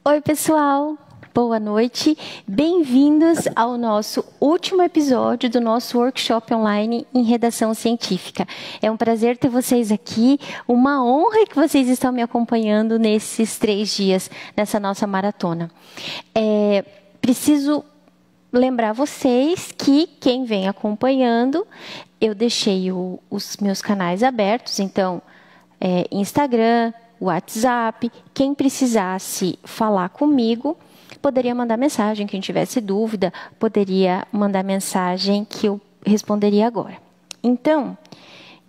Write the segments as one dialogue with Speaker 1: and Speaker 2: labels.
Speaker 1: Oi, pessoal! Boa noite! Bem-vindos ao nosso último episódio do nosso workshop online em redação científica. É um prazer ter vocês aqui, uma honra que vocês estão me acompanhando nesses 3 dias, nessa nossa maratona. Preciso lembrar vocês que quem vem acompanhando, eu deixei os meus canais abertos, então, Instagram, WhatsApp, quem precisasse falar comigo, poderia mandar mensagem, quem tivesse dúvida, poderia mandar mensagem que eu responderia agora. Então,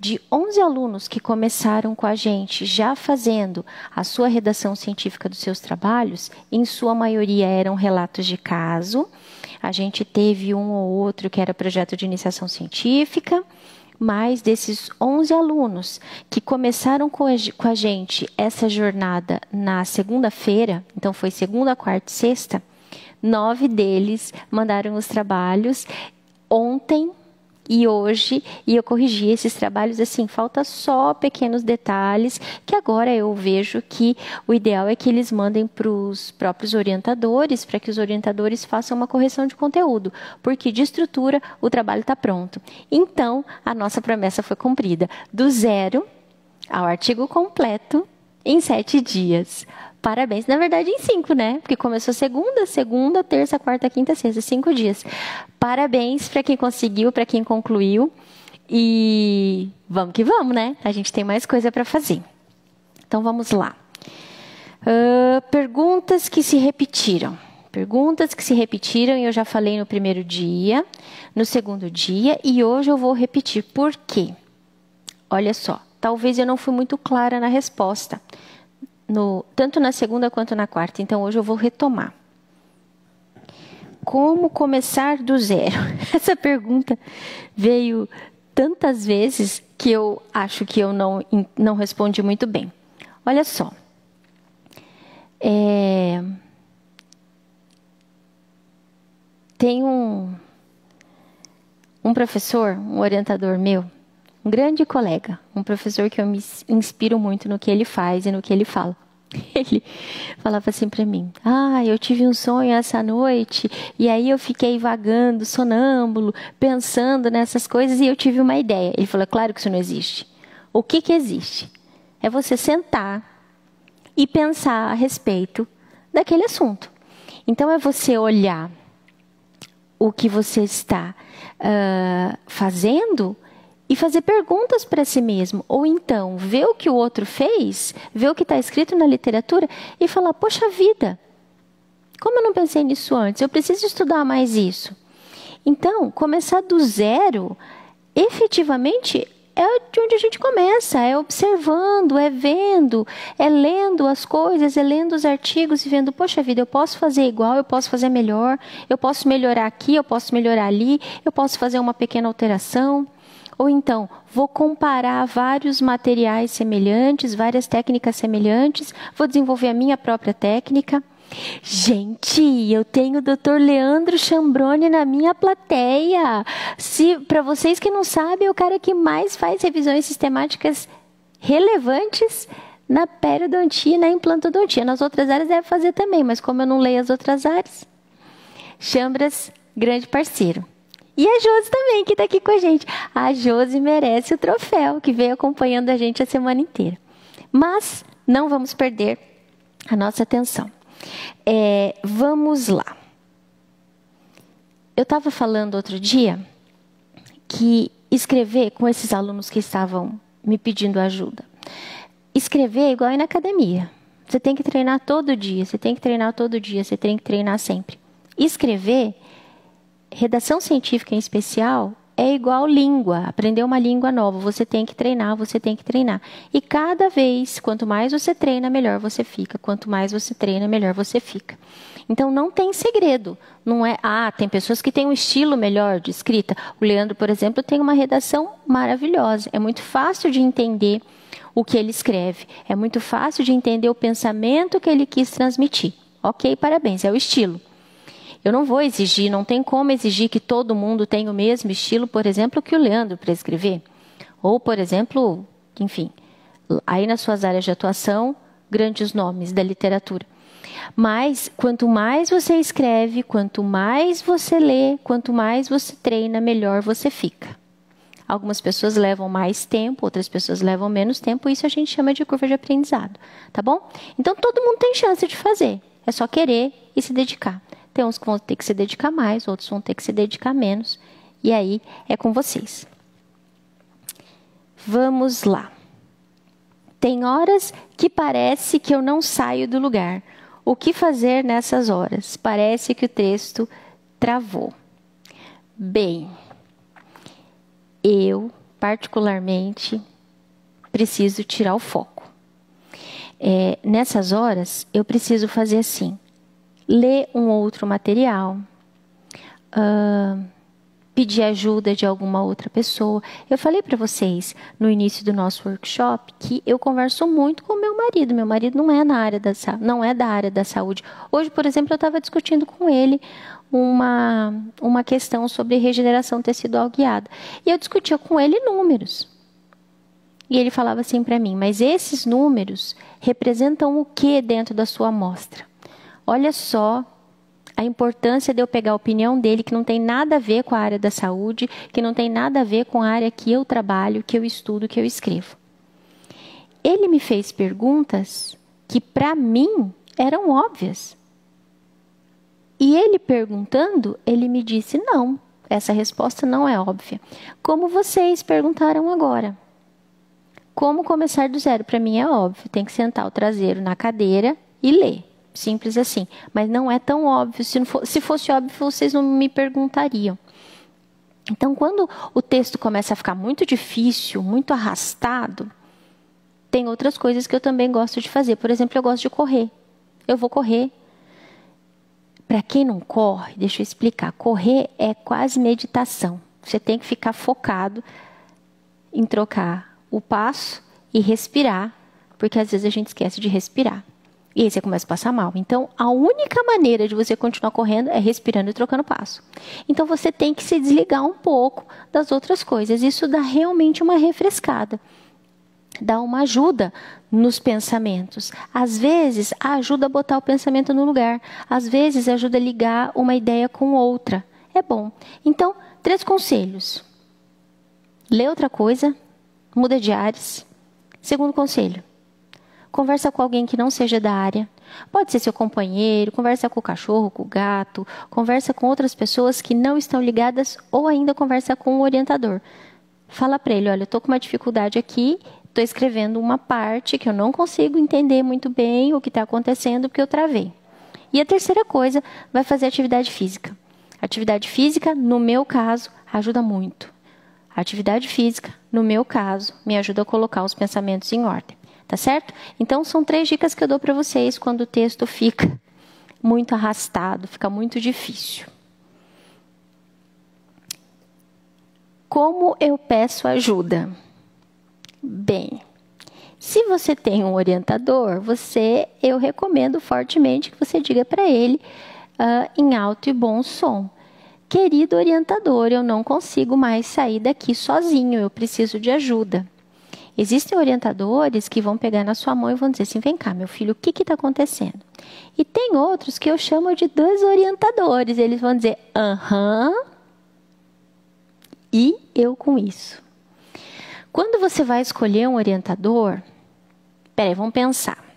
Speaker 1: de 11 alunos que começaram com a gente já fazendo a sua redação científica dos seus trabalhos, em sua maioria eram relatos de caso, a gente teve um ou outro que era projeto de iniciação científica, mas desses 11 alunos que começaram com a gente essa jornada na segunda-feira, então foi segunda, quarta e sexta, 9 deles mandaram os trabalhos ontem e hoje, e eu corrigi esses trabalhos assim, falta só pequenos detalhes, que agora eu vejo que o ideal é que eles mandem para os próprios orientadores, para que os orientadores façam uma correção de conteúdo, porque de estrutura o trabalho está pronto. Então, a nossa promessa foi cumprida, do zero ao artigo completo em 7 dias. Parabéns, na verdade em 5, né? Porque começou segunda, terça, quarta, quinta, sexta, 5 dias. Parabéns para quem conseguiu, para quem concluiu. E vamos que vamos, né? A gente tem mais coisa para fazer. Então vamos lá. Perguntas que se repetiram. Perguntas que se repetiram e eu já falei no primeiro dia, no segundo dia e hoje eu vou repetir. Por quê? Olha só, talvez eu não fui muito clara na resposta. Tanto na segunda quanto na quarta. Então, hoje eu vou retomar. Como começar do zero? Essa pergunta veio tantas vezes que eu acho que eu não respondi muito bem. Olha só. Tem um professor, um orientador meu, um grande colega, um professor que eu me inspiro muito no que ele faz e no que ele fala. Ele falava assim para mim, eu tive um sonho essa noite e aí eu fiquei vagando, sonâmbulo, pensando nessas coisas e eu tive uma ideia. Ele falou, claro que isso não existe. O que existe? É você sentar e pensar a respeito daquele assunto. Então é você olhar o que você está fazendo e fazer perguntas para si mesmo. Ou então, ver o que o outro fez, ver o que está escrito na literatura e falar, poxa vida, como eu não pensei nisso antes? Eu preciso estudar mais isso. Então, começar do zero, efetivamente, é de onde a gente começa. É observando, é vendo, é lendo as coisas, é lendo os artigos e vendo, poxa vida, eu posso fazer igual, eu posso fazer melhor, eu posso melhorar aqui, eu posso melhorar ali, eu posso fazer uma pequena alteração. Ou então, vou comparar vários materiais semelhantes, várias técnicas semelhantes, vou desenvolver a minha própria técnica. Gente, eu tenho o Dr. Leandro Chambroni na minha plateia. Para vocês que não sabem, é o cara que mais faz revisões sistemáticas relevantes na periodontia e na implantodontia. Nas outras áreas deve fazer também, mas como eu não leio as outras áreas, Chambras, grande parceiro. E a Josi também, que está aqui com a gente. A Josi merece o troféu, que veio acompanhando a gente a semana inteira. Mas não vamos perder a nossa atenção. Vamos lá. Eu estava falando outro dia que escrever com esses alunos que estavam me pedindo ajuda. Escrever é igual ir na academia. Você tem que treinar todo dia, você tem que treinar todo dia, você tem que treinar sempre. Escrever, redação científica em especial, é igual língua. Aprender uma língua nova, você tem que treinar, você tem que treinar. E cada vez, quanto mais você treina, melhor você fica. Quanto mais você treina, melhor você fica. Então, não tem segredo. Não é, tem pessoas que têm um estilo melhor de escrita. O Leandro, por exemplo, tem uma redação maravilhosa. É muito fácil de entender o que ele escreve. É muito fácil de entender o pensamento que ele quis transmitir. Ok, parabéns, é o estilo. Eu não vou exigir, não tem como exigir que todo mundo tenha o mesmo estilo, por exemplo, que o Leandro para escrever. Ou, por exemplo, enfim, aí nas suas áreas de atuação, grandes nomes da literatura. Mas quanto mais você escreve, quanto mais você lê, quanto mais você treina, melhor você fica. Algumas pessoas levam mais tempo, outras pessoas levam menos tempo, isso a gente chama de curva de aprendizado, tá bom? Então todo mundo tem chance de fazer, é só querer e se dedicar. Tem uns que vão ter que se dedicar mais, outros vão ter que se dedicar menos, e aí é com vocês. Vamos lá. Tem horas que parece que eu não saio do lugar. O que fazer nessas horas? Parece que o texto travou. Bem, eu, particularmente, preciso tirar o foco. Nessas horas, eu preciso fazer assim. Ler um outro material. Pedir ajuda de alguma outra pessoa. Eu falei para vocês no início do nosso workshop que eu converso muito com meu marido. Meu marido não é da área da saúde. Hoje, por exemplo, eu estava discutindo com ele uma questão sobre regeneração tecidual guiada. E eu discutia com ele números. E ele falava assim para mim, mas esses números representam o que dentro da sua amostra? Olha só a importância de eu pegar a opinião dele, que não tem nada a ver com a área da saúde, que não tem nada a ver com a área que eu trabalho, que eu estudo, que eu escrevo. Ele me fez perguntas que, para mim, eram óbvias. E ele perguntando, ele me disse, não, essa resposta não é óbvia. Como vocês perguntaram agora. Como começar do zero? Para mim é óbvio, tem que sentar o traseiro na cadeira e ler. Simples assim. Mas não é tão óbvio. Se fosse óbvio, vocês não me perguntariam. Então, quando o texto começa a ficar muito difícil, muito arrastado, tem outras coisas que eu também gosto de fazer. Por exemplo, eu gosto de correr. Eu vou correr. Para quem não corre, deixa eu explicar. Correr é quase meditação. Você tem que ficar focado em trocar o passo e respirar, porque às vezes a gente esquece de respirar. E aí você começa a passar mal. Então, a única maneira de você continuar correndo é respirando e trocando passo. Então, você tem que se desligar um pouco das outras coisas. Isso dá realmente uma refrescada. Dá uma ajuda nos pensamentos. Às vezes, ajuda a botar o pensamento no lugar. Às vezes, ajuda a ligar uma ideia com outra. É bom. Então, 3 conselhos. Lê outra coisa. Muda de ares. Segundo conselho. Conversa com alguém que não seja da área. Pode ser seu companheiro, conversa com o cachorro, com o gato, conversa com outras pessoas que não estão ligadas ou ainda conversa com o orientador. Fala para ele, olha, eu estou com uma dificuldade aqui, estou escrevendo uma parte que eu não consigo entender muito bem o que está acontecendo porque eu travei. E a terceira coisa, vai fazer atividade física. Atividade física, no meu caso, ajuda muito. A atividade física, no meu caso, me ajuda a colocar os pensamentos em ordem. Tá certo? Então, são 3 dicas que eu dou para vocês quando o texto fica muito arrastado, fica muito difícil. Como eu peço ajuda? Bem, se você tem um orientador, eu recomendo fortemente que você diga para ele em alto e bom som. Querido orientador, eu não consigo mais sair daqui sozinho, eu preciso de ajuda. Existem orientadores que vão pegar na sua mão e vão dizer assim, vem cá, meu filho, o que está acontecendo? E tem outros que eu chamo de desorientadores. Eles vão dizer, e eu com isso. Quando você vai escolher um orientador, vamos pensar.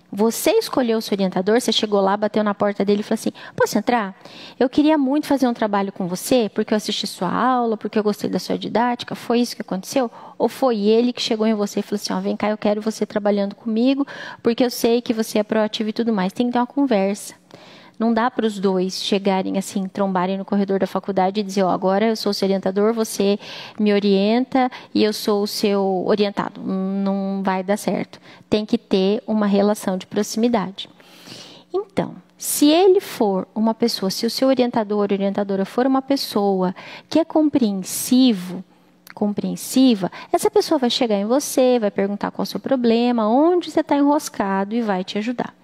Speaker 1: Você escolheu o seu orientador, você chegou lá, bateu na porta dele e falou assim, posso entrar? Eu queria muito fazer um trabalho com você, porque eu assisti sua aula, porque eu gostei da sua didática, foi isso que aconteceu? Ou foi ele que chegou em você e falou assim, vem cá, eu quero você trabalhando comigo, porque eu sei que você é proativo e tudo mais. Tem que ter uma conversa. Não dá para os dois chegarem assim, trombarem no corredor da faculdade e dizer, agora eu sou o seu orientador, você me orienta e eu sou o seu orientado. Não vai dar certo. Tem que ter uma relação de proximidade. Então, se ele for uma pessoa, se o seu orientador ou orientadora for uma pessoa que é compreensiva, essa pessoa vai chegar em você, vai perguntar qual é o seu problema, onde você está enroscado e vai te ajudar.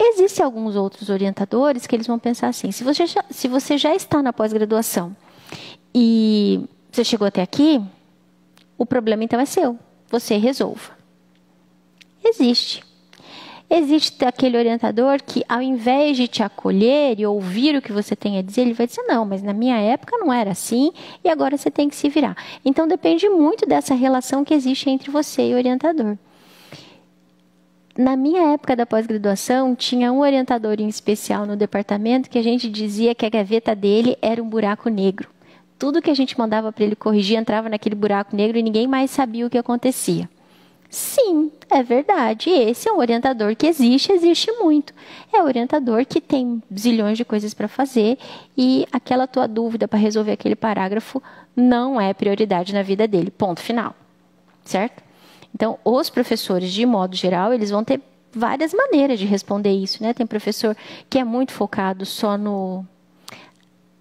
Speaker 1: Existem alguns outros orientadores que eles vão pensar assim, se você já está na pós-graduação e você chegou até aqui, o problema então é seu, você resolva. Existe. Existe aquele orientador que, ao invés de te acolher e ouvir o que você tem a dizer, ele vai dizer, não, mas na minha época não era assim e agora você tem que se virar. Então, depende muito dessa relação que existe entre você e o orientador. Na minha época da pós-graduação, tinha um orientador em especial no departamento que a gente dizia que a gaveta dele era um buraco negro. Tudo que a gente mandava para ele corrigir entrava naquele buraco negro e ninguém mais sabia o que acontecia. Sim, é verdade. Esse é um orientador que existe muito. É um orientador que tem zilhões de coisas para fazer e aquela tua dúvida para resolver aquele parágrafo não é prioridade na vida dele. Ponto final. Certo? Então, os professores, de modo geral, eles vão ter várias maneiras de responder isso, né? Tem professor que é muito focado só no...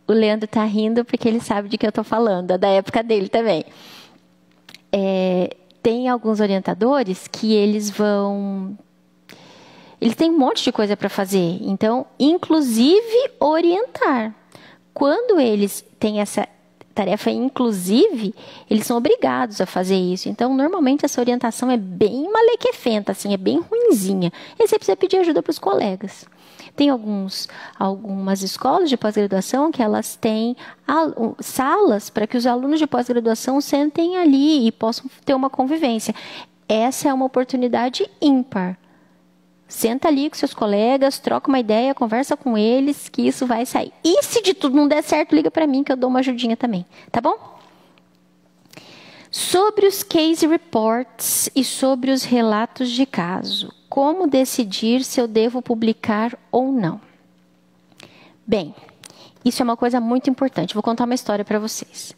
Speaker 1: O Leandro está rindo porque ele sabe de que eu estou falando, é da época dele também. Tem alguns orientadores que eles têm um monte de coisa para fazer. Então, inclusive, orientar. Quando eles têm essa tarefa inclusive, eles são obrigados a fazer isso. Então, normalmente, essa orientação é bem malequefenta, assim, é bem ruinzinha. E você precisa pedir ajuda para os colegas. Tem algumas escolas de pós-graduação que elas têm salas para que os alunos de pós-graduação sentem ali e possam ter uma convivência. Essa é uma oportunidade ímpar. Senta ali com seus colegas, troca uma ideia, conversa com eles, que isso vai sair. E se de tudo não der certo, liga para mim que eu dou uma ajudinha também, tá bom? Sobre os case reports e sobre os relatos de caso. Como decidir se eu devo publicar ou não? Bem, isso é uma coisa muito importante. Vou contar uma história para vocês.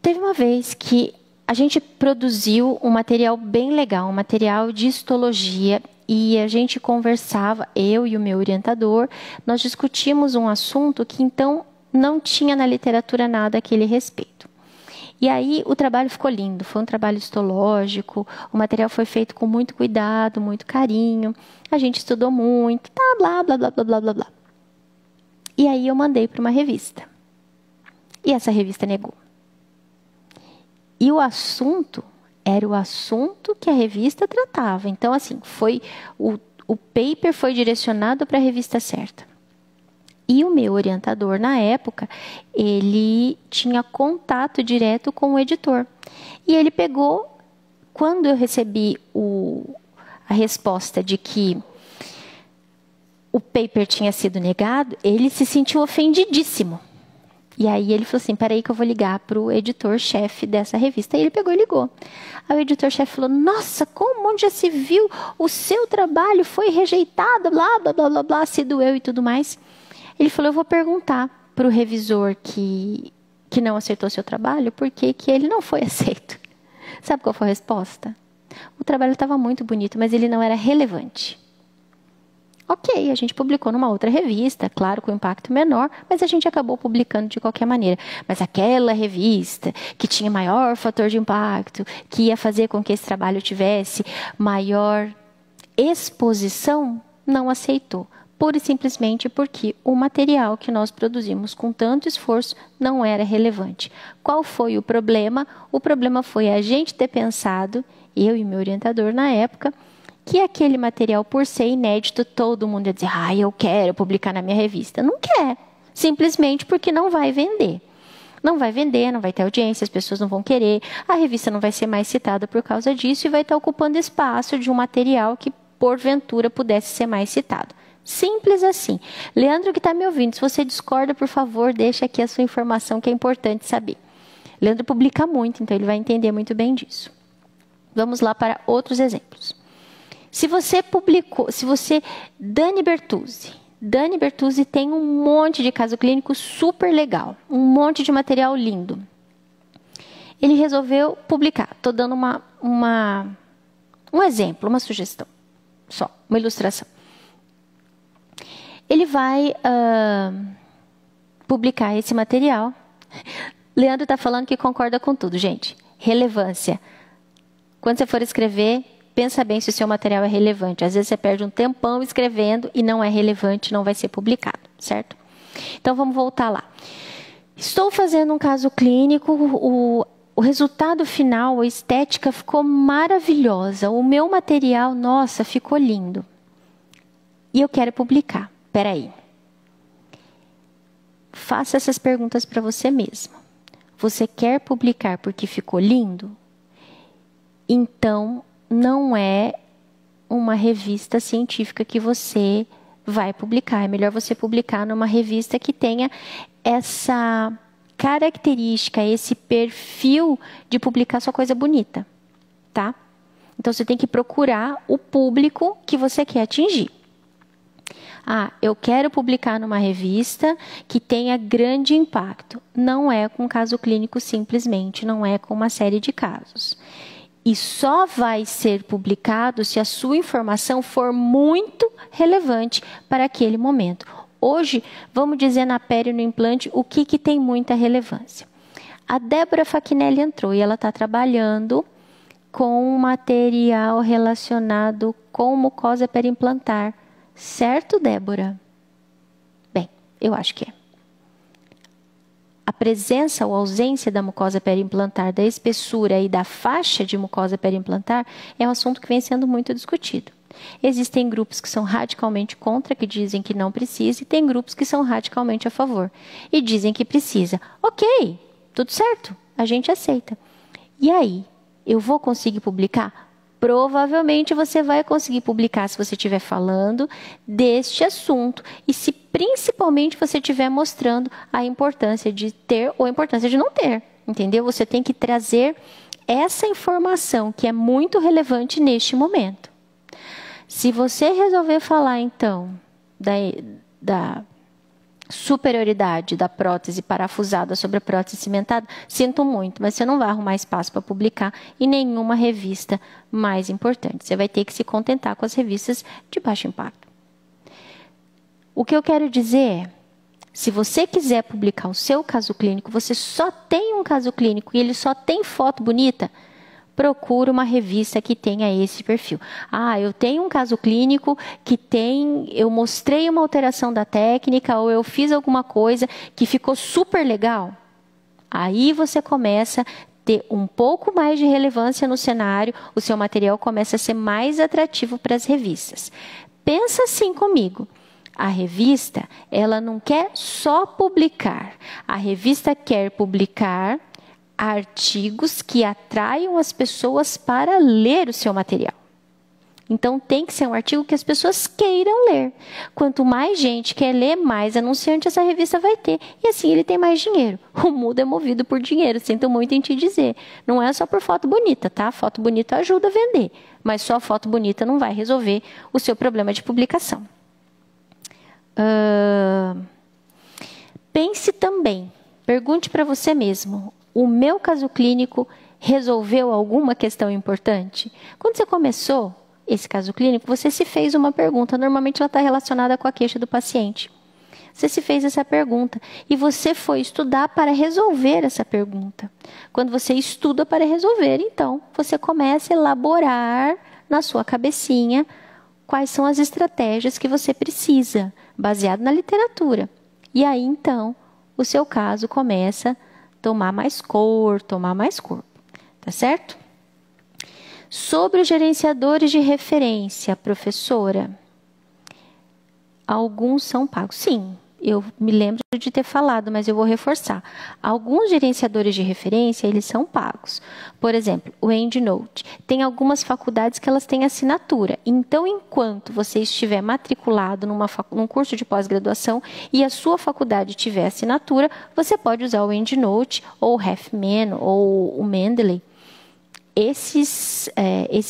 Speaker 1: Teve uma vez que a gente produziu um material bem legal, um material de histologia, e a gente conversava, eu e o meu orientador, nós discutimos um assunto que então não tinha na literatura nada àquele respeito. E aí o trabalho ficou lindo, foi um trabalho histológico, o material foi feito com muito cuidado, muito carinho, a gente estudou muito, tá, blá, blá, blá, blá, blá, blá, blá. E aí eu mandei para uma revista. E essa revista negou. E o assunto era o assunto que a revista tratava. Então, assim, o paper foi direcionado para a revista certa. E o meu orientador, na época, ele tinha contato direto com o editor. E ele pegou, quando eu recebi a resposta de que o paper tinha sido negado, ele se sentiu ofendidíssimo. E aí ele falou assim, peraí que eu vou ligar para o editor-chefe dessa revista. E ele pegou e ligou. Aí o editor-chefe falou, nossa, como, onde já se viu? O seu trabalho foi rejeitado, blá, blá, blá, blá, blá, se doeu e tudo mais. Ele falou, eu vou perguntar para o revisor que não aceitou seu trabalho, por que ele não foi aceito. Sabe qual foi a resposta? O trabalho estava muito bonito, mas ele não era relevante. Ok, a gente publicou numa outra revista, claro, com impacto menor, mas a gente acabou publicando de qualquer maneira. Mas aquela revista que tinha maior fator de impacto, que ia fazer com que esse trabalho tivesse maior exposição, não aceitou. Pura e simplesmente porque o material que nós produzimos com tanto esforço não era relevante. Qual foi o problema? O problema foi a gente ter pensado, eu e meu orientador na época, que aquele material, por ser inédito, todo mundo ia dizer, eu quero publicar na minha revista. Não quer, simplesmente porque não vai vender. Não vai vender, não vai ter audiência, as pessoas não vão querer, a revista não vai ser mais citada por causa disso e vai estar ocupando espaço de um material que, porventura, pudesse ser mais citado. Simples assim. Leandro que está me ouvindo, se você discorda, por favor, deixa aqui a sua informação que é importante saber. Leandro publica muito, então ele vai entender muito bem disso. Vamos lá para outros exemplos. Se você publicou, Dani Bertuzzi tem um monte de caso clínico super legal, um monte de material lindo. Ele resolveu publicar. Estou dando um exemplo, uma sugestão, só, uma ilustração. Ele vai publicar esse material. Leandro está falando que concorda com tudo, gente. Relevância. Quando você for escrever, pensa bem se o seu material é relevante. Às vezes você perde um tempão escrevendo e não é relevante, não vai ser publicado, certo? Então vamos voltar lá. Estou fazendo um caso clínico, o resultado final, a estética ficou maravilhosa. O meu material, nossa, ficou lindo. E eu quero publicar. Espera aí. Faça essas perguntas para você mesmo. Você quer publicar porque ficou lindo? Então, não é uma revista científica que você vai publicar. É melhor você publicar numa revista que tenha essa característica, esse perfil de publicar sua coisa bonita, tá? Então, você tem que procurar o público que você quer atingir. Ah, eu quero publicar numa revista que tenha grande impacto. Não é com caso clínico simplesmente, não é com uma série de casos. E só vai ser publicado se a sua informação for muito relevante para aquele momento. Hoje, vamos dizer na pele e no implante o que tem muita relevância. A Débora Fachinelli entrou e ela está trabalhando com um material relacionado com mucosa periimplantar. Certo, Débora? Bem, eu acho que é. A presença ou ausência da mucosa periimplantar, da espessura e da faixa de mucosa periimplantar é um assunto que vem sendo muito discutido. Existem grupos que são radicalmente contra, que dizem que não precisa, e tem grupos que são radicalmente a favor e dizem que precisa. Ok, tudo certo, a gente aceita. E aí, eu vou conseguir publicar? Provavelmente você vai conseguir publicar se você estiver falando deste assunto e se principalmente você estiver mostrando a importância de ter ou a importância de não ter, entendeu? Você tem que trazer essa informação que é muito relevante neste momento. Se você resolver falar, então, da superioridade da prótese parafusada sobre a prótese cimentada, sinto muito, mas você não vai arrumar espaço para publicar em nenhuma revista mais importante. Você vai ter que se contentar com as revistas de baixo impacto. O que eu quero dizer é, se você quiser publicar o seu caso clínico, você só tem um caso clínico e ele só tem foto bonita, procura uma revista que tenha esse perfil. Ah, eu tenho um caso clínico que eu mostrei uma alteração da técnica ou eu fiz alguma coisa que ficou super legal. Aí você começa a ter um pouco mais de relevância no cenário, o seu material começa a ser mais atrativo para as revistas. Pensa assim comigo. A revista, ela não quer só publicar. A revista quer publicar artigos que atraiam as pessoas para ler o seu material. Então, tem que ser um artigo que as pessoas queiram ler. Quanto mais gente quer ler, mais anunciante essa revista vai ter. E assim ele tem mais dinheiro. O mundo é movido por dinheiro, sinto muito em te dizer. Não é só por foto bonita, tá? Foto bonita ajuda a vender. Mas só foto bonita não vai resolver o seu problema de publicação. Pense também, pergunte para você mesmo, o meu caso clínico resolveu alguma questão importante? Quando você começou esse caso clínico, você se fez uma pergunta, normalmente ela está relacionada com a queixa do paciente. Você se fez essa pergunta e você foi estudar para resolver essa pergunta. Quando você estuda para resolver, então, você começa a elaborar na sua cabecinha quais são as estratégias que você precisa, baseado na literatura. E aí, então, o seu caso começa a tomar mais cor, tomar mais corpo. Tá certo? Sobre os gerenciadores de referência, professora, alguns são pagos. Sim, eu me lembro de ter falado, mas eu vou reforçar. Alguns gerenciadores de referência, eles são pagos. Por exemplo, o EndNote. Tem algumas faculdades que elas têm assinatura. Então, enquanto você estiver matriculado num curso de pós-graduação e a sua faculdade tiver assinatura, você pode usar o EndNote, ou o Hefman, ou o Mendeley. Esses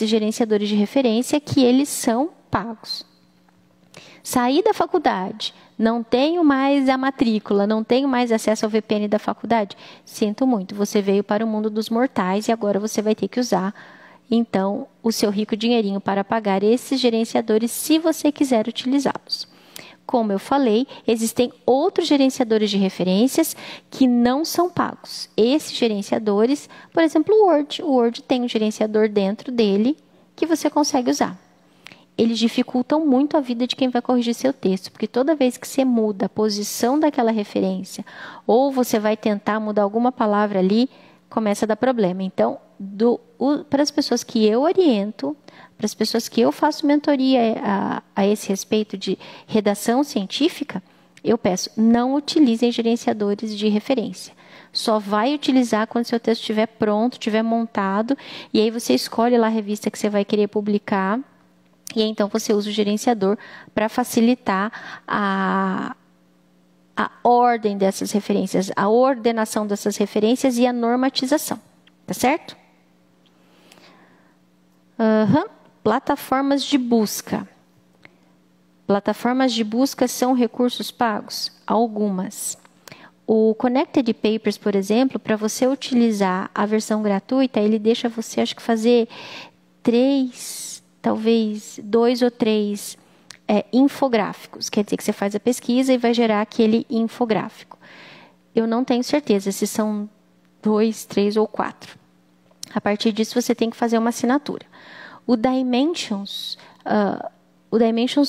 Speaker 1: gerenciadores de referência que eles são pagos. Saí da faculdade, não tenho mais a matrícula, não tenho mais acesso ao VPN da faculdade. Sinto muito, você veio para o mundo dos mortais e agora você vai ter que usar, então, o seu rico dinheirinho para pagar esses gerenciadores se você quiser utilizá-los. Como eu falei, existem outros gerenciadores de referências que não são pagos. Esses gerenciadores, por exemplo, o Word tem um gerenciador dentro dele que você consegue usar. Eles dificultam muito a vida de quem vai corrigir seu texto, porque toda vez que você muda a posição daquela referência, ou você vai tentar mudar alguma palavra ali, começa a dar problema. Então, para as pessoas que eu oriento, para as pessoas que eu faço mentoria a esse respeito de redação científica, eu peço, não utilizem gerenciadores de referência. Só vai utilizar quando seu texto estiver pronto, estiver montado, e aí você escolhe lá a revista que você vai querer publicar, e aí, então você usa o gerenciador para facilitar a ordem dessas referências, a ordenação dessas referências e a normatização. Tá certo? Plataformas de busca. Plataformas de busca são recursos pagos? Algumas. O Connected Papers, por exemplo, para você utilizar a versão gratuita, ele deixa você, acho que, fazer 3, talvez 2 ou 3 infográficos. Quer dizer que você faz a pesquisa e vai gerar aquele infográfico. Eu não tenho certeza se são 2, 3 ou 4. A partir disso, você tem que fazer uma assinatura. O Dimensions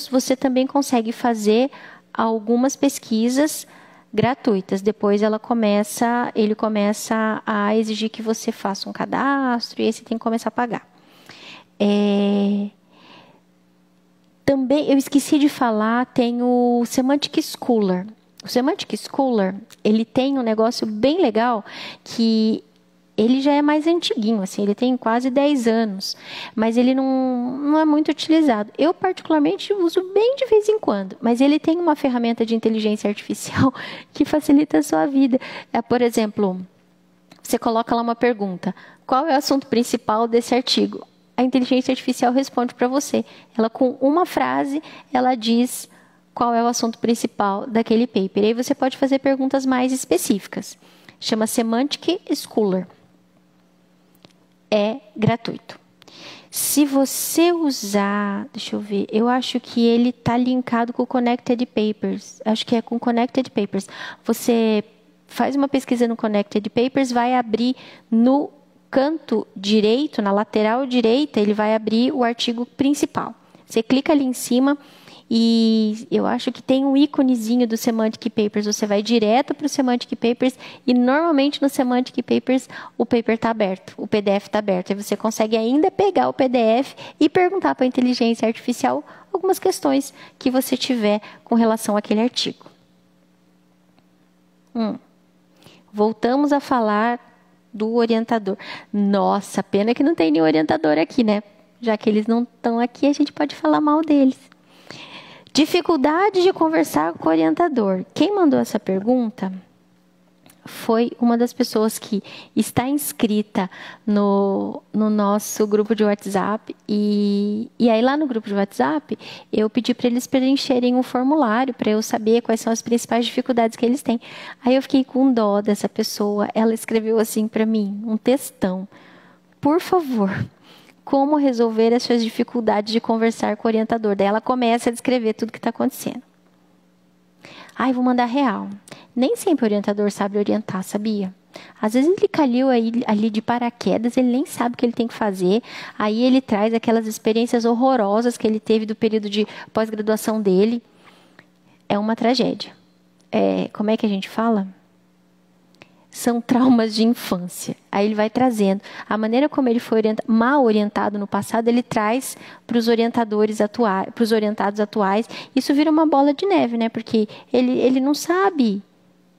Speaker 1: você também consegue fazer algumas pesquisas gratuitas. Depois ele começa a exigir que você faça um cadastro e aí você tem que começar a pagar. Também, eu esqueci de falar, tem o Semantic Scholar. O Semantic Scholar, ele tem um negócio bem legal que ele já é mais antiguinho, assim, ele tem quase 10 anos, mas ele não é muito utilizado. Eu, particularmente, uso bem de vez em quando, mas ele tem uma ferramenta de inteligência artificial que facilita a sua vida. Por exemplo, você coloca lá uma pergunta, qual é o assunto principal desse artigo? A inteligência artificial responde para você. Ela, com uma frase, ela diz qual é o assunto principal daquele paper. E aí você pode fazer perguntas mais específicas. Chama Semantic Scholar. É gratuito. Se você usar, deixa eu ver, eu acho que ele está linkado com o Connected Papers. Acho que é com o Connected Papers. Você faz uma pesquisa no Connected Papers, vai abrir no canto direito, na lateral direita, ele vai abrir o artigo principal. Você clica ali em cima e eu acho que tem um íconezinho do Semantic Papers. Você vai direto para o Semantic Papers e normalmente no Semantic Papers o paper está aberto, o PDF está aberto. E você consegue ainda pegar o PDF e perguntar para a inteligência artificial algumas questões que você tiver com relação àquele artigo. Voltamos a falar do orientador. Nossa, pena que não tem nenhum orientador aqui, né? Já que eles não estão aqui, a gente pode falar mal deles. Dificuldade de conversar com o orientador. Quem mandou essa pergunta foi uma das pessoas que está inscrita no nosso grupo de WhatsApp. E aí lá no grupo de WhatsApp, eu pedi para eles preencherem um formulário para eu saber quais são as principais dificuldades que eles têm. Aí eu fiquei com dó dessa pessoa. Ela escreveu assim para mim, um textão. Por favor, como resolver as suas dificuldades de conversar com o orientador? Daí ela começa a descrever tudo o que está acontecendo. Vou mandar real. Nem sempre o orientador sabe orientar, sabia? Às vezes ele caiu ali de paraquedas, ele nem sabe o que ele tem que fazer. Aí ele traz aquelas experiências horrorosas que ele teve do período de pós-graduação dele. É uma tragédia. Como é que a gente fala? São traumas de infância. Aí ele vai trazendo. A maneira como ele foi mal orientado no passado, ele traz para os orientadores atuais, para os orientados atuais. Isso vira uma bola de neve, né? Porque ele não sabe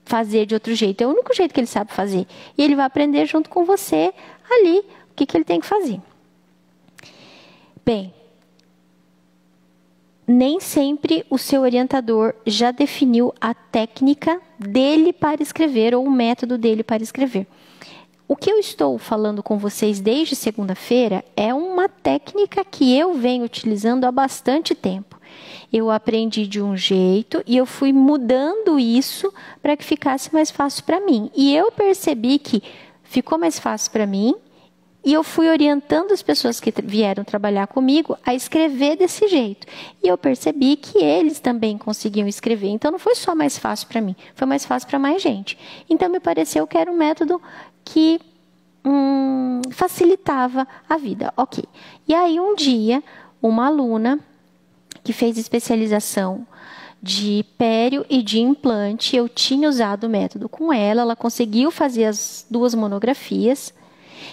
Speaker 1: fazer de outro jeito. É o único jeito que ele sabe fazer. E ele vai aprender junto com você ali o que ele tem que fazer. Bem, nem sempre o seu orientador já definiu a técnica dele para escrever ou o método dele para escrever. O que eu estou falando com vocês desde segunda-feira é uma técnica que eu venho utilizando há bastante tempo. Eu aprendi de um jeito e eu fui mudando isso para que ficasse mais fácil para mim. E eu percebi que ficou mais fácil para mim e eu fui orientando as pessoas que vieram trabalhar comigo a escrever desse jeito. E eu percebi que eles também conseguiam escrever. Então, não foi só mais fácil para mim, foi mais fácil para mais gente. Então, me pareceu que era um método que facilitava a vida. Ok. E aí, um dia, uma aluna que fez especialização de pério e de implante. Eu tinha usado o método com ela, ela conseguiu fazer as 2 monografias,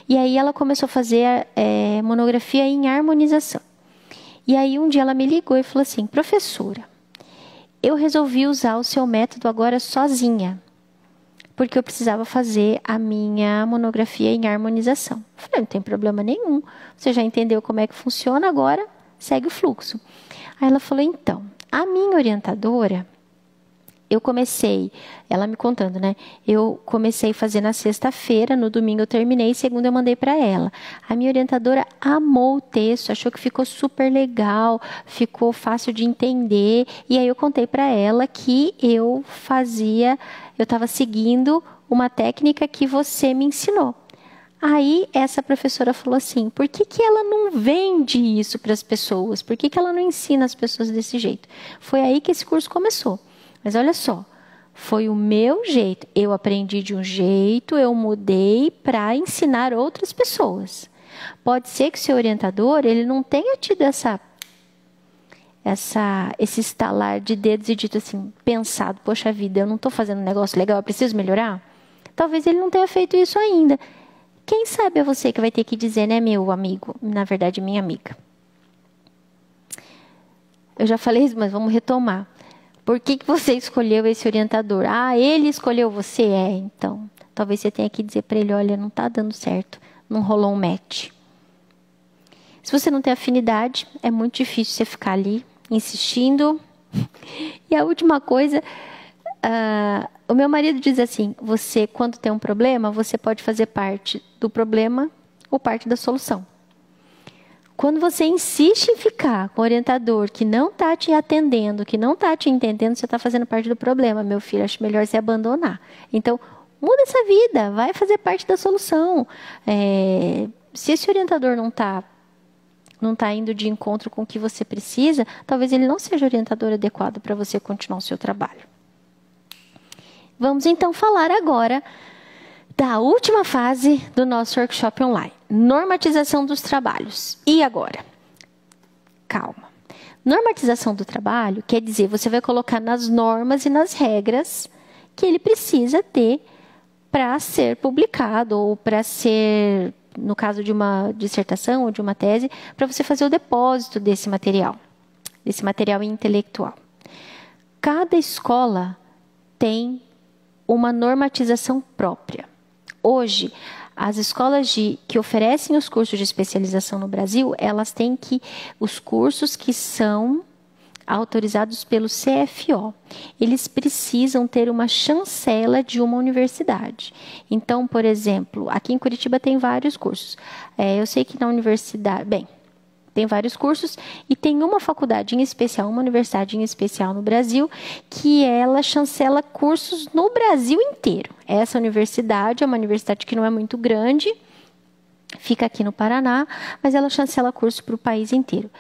Speaker 1: e aí ela começou a fazer monografia em harmonização. E aí um dia ela me ligou e falou assim: professora, eu resolvi usar o seu método agora sozinha, porque eu precisava fazer a minha monografia em harmonização. Eu falei: não tem problema nenhum, você já entendeu como é que funciona, agora segue o fluxo. Aí ela falou: então, a minha orientadora, eu comecei, ela me contando, né? Eu comecei a fazer na sexta-feira, no domingo eu terminei, segunda eu mandei para ela. A minha orientadora amou o texto, achou que ficou super legal, ficou fácil de entender. E aí eu contei para ela que eu estava seguindo uma técnica que você me ensinou. Aí essa professora falou assim: por que ela não vende isso para as pessoas? Por que ela não ensina as pessoas desse jeito? Foi aí que esse curso começou. Mas olha só, foi o meu jeito. Eu aprendi de um jeito, eu mudei para ensinar outras pessoas. Pode ser que o seu orientador ele não tenha tido esse estalar de dedos e dito assim, pensado: poxa vida, eu não estou fazendo um negócio legal, eu preciso melhorar? Talvez ele não tenha feito isso ainda. Quem sabe é você que vai ter que dizer, né, meu amigo? Na verdade, minha amiga. Eu já falei isso, mas vamos retomar. Por que você escolheu esse orientador? Ah, ele escolheu você? Então, talvez você tenha que dizer para ele: olha, não está dando certo, não rolou um match. Se você não tem afinidade, é muito difícil você ficar ali, insistindo. E a última coisa, o meu marido diz assim: você, quando tem um problema, você pode fazer parte do problema ou parte da solução. Quando você insiste em ficar com o orientador que não está te atendendo, que não está te entendendo, você está fazendo parte do problema, meu filho. Acho melhor você abandonar. Então, muda essa vida, vai fazer parte da solução. Se esse orientador não está indo de encontro com o que você precisa, talvez ele não seja o orientador adequado para você continuar o seu trabalho. Vamos então falar agora da última fase do nosso workshop online. Normatização dos trabalhos. E agora? Calma. Normatização do trabalho quer dizer, você vai colocar nas normas e nas regras que ele precisa ter para ser publicado ou para ser, no caso de uma dissertação ou de uma tese, para você fazer o depósito desse material intelectual. Cada escola tem uma normatização própria. Hoje, as escolas que oferecem os cursos de especialização no Brasil, elas têm os cursos que são autorizados pelo CFO. Eles precisam ter uma chancela de uma universidade. Então, por exemplo, aqui em Curitiba tem vários cursos. Eu sei que na universidade... tem vários cursos e tem uma faculdade em especial, uma universidade em especial no Brasil, que ela chancela cursos no Brasil inteiro. Essa universidade é uma universidade que não é muito grande, fica aqui no Paraná, mas ela chancela curso para o país inteiro.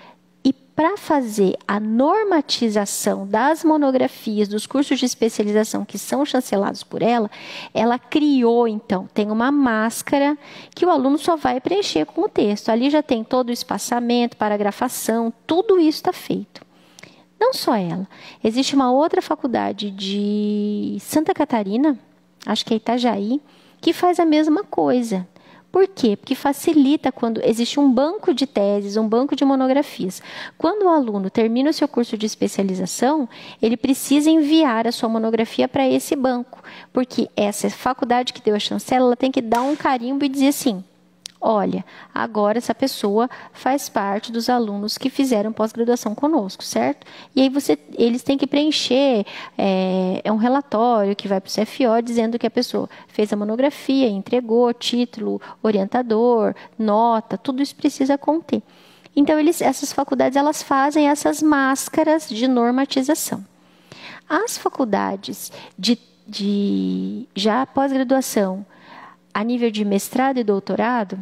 Speaker 1: E para fazer a normatização das monografias, dos cursos de especialização que são chancelados por ela, ela criou, então, tem uma máscara que o aluno só vai preencher com o texto. Ali já tem todo o espaçamento, paragrafação, tudo isso está feito. Não só ela. Existe uma outra faculdade de Santa Catarina, acho que é Itajaí, que faz a mesma coisa. Por quê? Porque facilita quando existe um banco de teses, um banco de monografias. Quando o aluno termina o seu curso de especialização, ele precisa enviar a sua monografia para esse banco, porque essa faculdade que deu a chancela, ela tem que dar um carimbo e dizer assim: olha, agora essa pessoa faz parte dos alunos que fizeram pós-graduação conosco, certo? E aí eles têm que preencher um relatório que vai para o CFO dizendo que a pessoa fez a monografia, entregou título, orientador, nota, tudo isso precisa conter. Então, essas faculdades elas fazem essas máscaras de normatização. As faculdades de já pós-graduação a nível de mestrado e doutorado,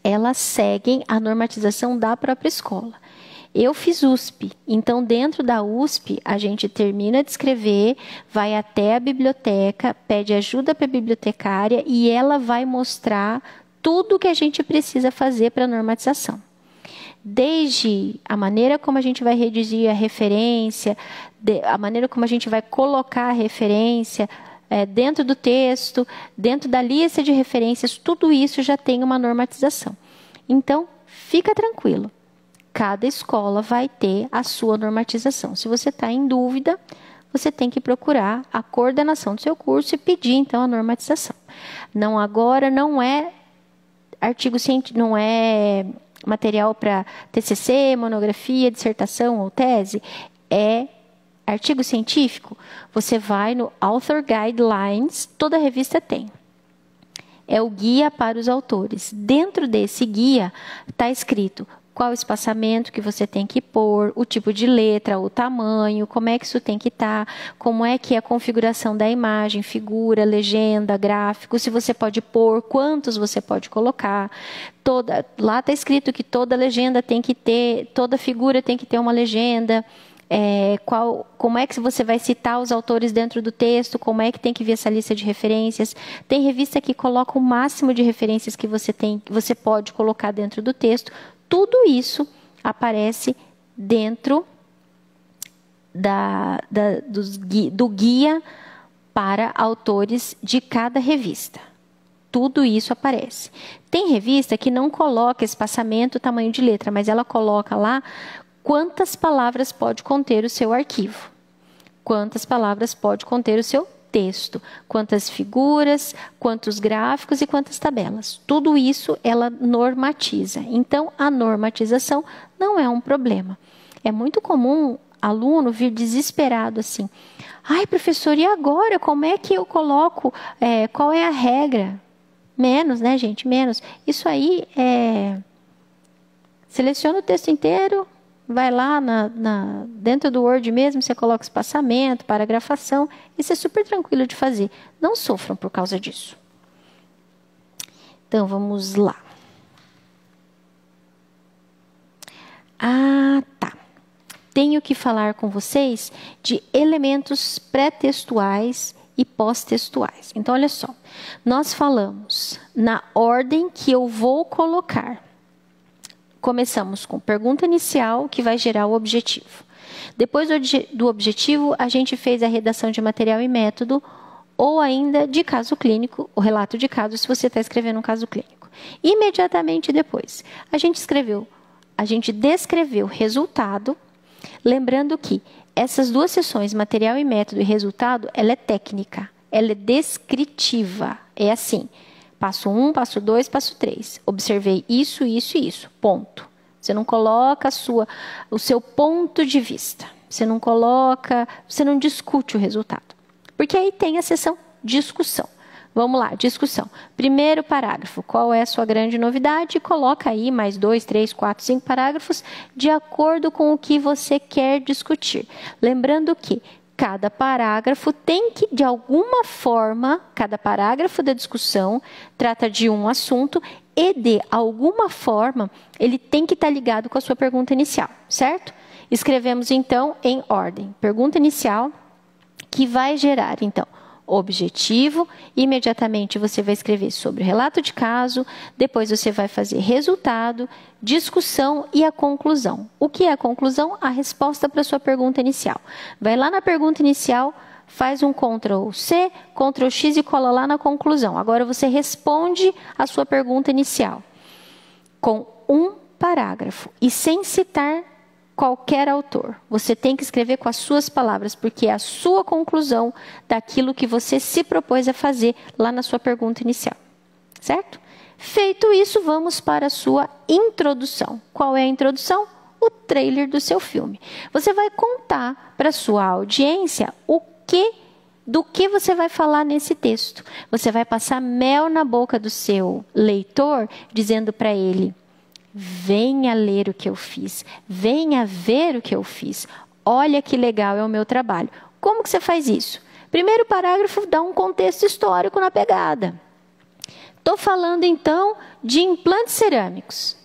Speaker 1: elas seguem a normatização da própria escola. Eu fiz USP, então dentro da USP a gente termina de escrever, vai até a biblioteca, pede ajuda para a bibliotecária e ela vai mostrar tudo o que a gente precisa fazer para a normatização. desde a maneira como a gente vai redigir a referência, a maneira como a gente vai colocar a referência dentro do texto, dentro da lista de referências, tudo isso já tem uma normatização. Então, fica tranquilo. Cada escola vai ter a sua normatização. Se você está em dúvida, você tem que procurar a coordenação do seu curso e pedir, então, a normatização. Não, agora não é artigo científico, não é material para TCC, monografia, dissertação ou tese, é artigo científico. Você vai no Author Guidelines, toda revista tem. É o guia para os autores. Dentro desse guia está escrito qual o espaçamento que você tem que pôr, o tipo de letra, o tamanho, como é que isso tem que estar, como é que é a configuração da imagem, figura, legenda, gráfico, se você pode pôr, quantos você pode colocar. Lá está escrito que toda legenda tem que ter, toda figura tem que ter uma legenda. Como é que você vai citar os autores dentro do texto, como é que tem que vir essa lista de referências. Tem revista que coloca o máximo de referências que você pode colocar dentro do texto. Tudo isso aparece dentro do guia para autores de cada revista. Tudo isso aparece. Tem revista que não coloca espaçamento, tamanho de letra, mas ela coloca lá quantas palavras pode conter o seu arquivo, quantas palavras pode conter o seu texto, quantas figuras, quantos gráficos e quantas tabelas. Tudo isso ela normatiza. Então, a normatização não é um problema. É muito comum aluno vir desesperado assim. Ai, professor, e agora? Como é que eu coloco? Qual é a regra? Menos, né, gente? Menos. Isso aí seleciona o texto inteiro, vai lá dentro do Word mesmo, você coloca espaçamento, paragrafação. Isso é super tranquilo de fazer. Não sofram por causa disso. Então, vamos lá. Tá. Tenho que falar com vocês de elementos pré-textuais e pós-textuais. Então, olha só. Nós falamos na ordem que eu vou colocar. Começamos com pergunta inicial, que vai gerar o objetivo. Depois do objetivo, a gente fez a redação de material e método, ou ainda de caso clínico, o relato de caso, se você está escrevendo um caso clínico. Imediatamente depois, a gente descreveu o resultado, lembrando que essas duas sessões, material e método e resultado, ela é técnica, ela é descritiva, é assim. Passo 1, passo 2, passo 3. Observei isso, isso e isso. Ponto. Você não coloca o seu ponto de vista. Você não discute o resultado. Porque aí tem a seção discussão. Vamos lá, discussão. Primeiro parágrafo. Qual é a sua grande novidade? Coloca aí mais 2, 3, 4, 5 parágrafos de acordo com o que você quer discutir. Lembrando que cada parágrafo tem que, de alguma forma, cada parágrafo da discussão trata de um assunto e, de alguma forma, ele tem que estar ligado com a sua pergunta inicial, certo? Escrevemos, então, em ordem. Pergunta inicial, que vai gerar, então, objetivo. Imediatamente você vai escrever sobre o relato de caso, depois você vai fazer resultado, discussão e a conclusão. O que é a conclusão? A resposta para a sua pergunta inicial. Vai lá na pergunta inicial, faz um Ctrl+C, Ctrl+X e cola lá na conclusão. Agora você responde a sua pergunta inicial com um parágrafo e sem citar qualquer autor. Você tem que escrever com as suas palavras, porque é a sua conclusão daquilo que você se propôs a fazer lá na sua pergunta inicial. Certo? Feito isso, vamos para a sua introdução. Qual é a introdução? O trailer do seu filme. Você vai contar para a sua audiência do que você vai falar nesse texto. Você vai passar mel na boca do seu leitor, dizendo para ele: venha ler o que eu fiz, venha ver o que eu fiz, olha que legal é o meu trabalho. Como que você faz isso? Primeiro parágrafo dá um contexto histórico na pegada. Estou falando então de implantes cerâmicos.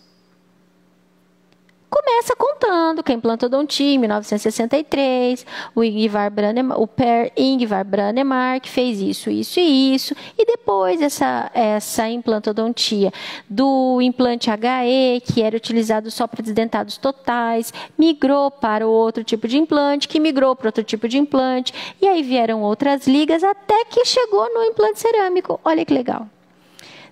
Speaker 1: começa contando que a implantodontia em 1963, o Per Ingvar Branemark fez isso, isso e isso, e depois essa implantodontia do implante HE, que era utilizado só para desdentados totais, migrou para o outro tipo de implante, que migrou para outro tipo de implante, e aí vieram outras ligas até que chegou no implante cerâmico. Olha que legal.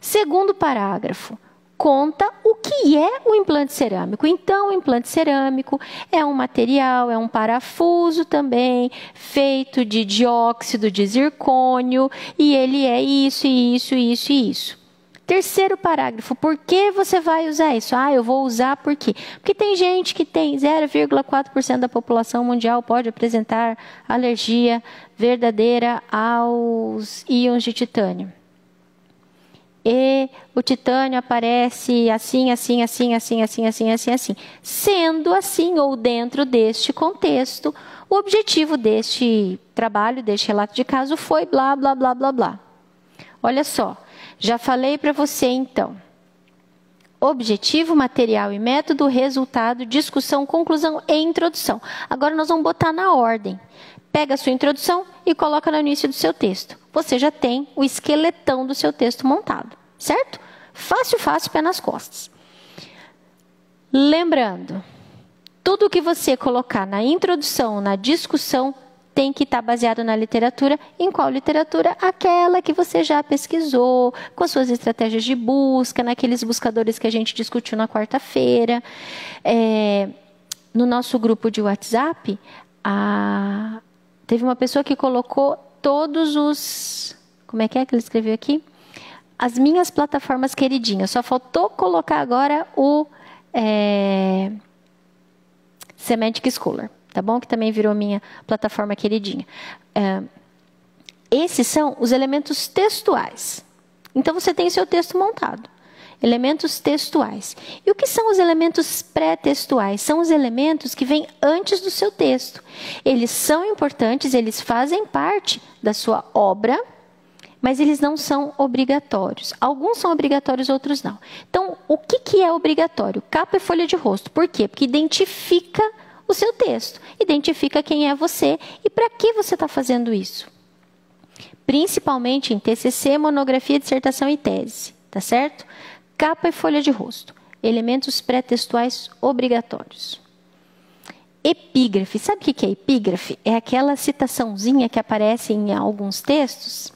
Speaker 1: Segundo parágrafo. Conta o que é o implante cerâmico. Então, o implante cerâmico é um material, é um parafuso também, feito de dióxido de zircônio, e ele é isso, isso, isso e isso. Terceiro parágrafo, por que você vai usar isso? Eu vou usar por quê? Porque tem gente que tem 0,4% da população mundial pode apresentar alergia verdadeira aos íons de titânio. E o titânio aparece assim, assim, assim, assim, assim, assim, assim, assim. Sendo assim, ou dentro deste contexto, o objetivo deste trabalho, deste relato de caso, foi blá, blá, blá, blá, blá. Olha só, já falei para você então. Objetivo, material e método, resultado, discussão, conclusão e introdução. Agora nós vamos botar na ordem. Pega a sua introdução e coloca no início do seu texto. Você já tem o esqueletão do seu texto montado, certo? Fácil, fácil, pé nas costas. Lembrando, tudo que você colocar na introdução, na discussão, tem que estar baseado na literatura. Em qual literatura? Aquela que você já pesquisou, com as suas estratégias de busca, naqueles buscadores que a gente discutiu na quarta-feira. No nosso grupo de WhatsApp, teve uma pessoa que colocou todos os... Como é que ele escreveu aqui? As minhas plataformas queridinhas. Só faltou colocar agora o Semantic Scholar, tá bom? Que também virou minha plataforma queridinha. Esses são os elementos textuais. Então, você tem seu texto montado. Elementos textuais. E o que são os elementos pré-textuais? São os elementos que vêm antes do seu texto. Eles são importantes, eles fazem parte da sua obra, mas eles não são obrigatórios. Alguns são obrigatórios, outros não. Então, o que é obrigatório? Capa e folha de rosto. Por quê? Porque identifica o seu texto, identifica quem é você e para que você está fazendo isso. Principalmente em TCC, monografia, dissertação e tese, tá certo? Capa e folha de rosto. Elementos pré-textuais obrigatórios. Epígrafe. Sabe o que é epígrafe? É aquela citaçãozinha que aparece em alguns textos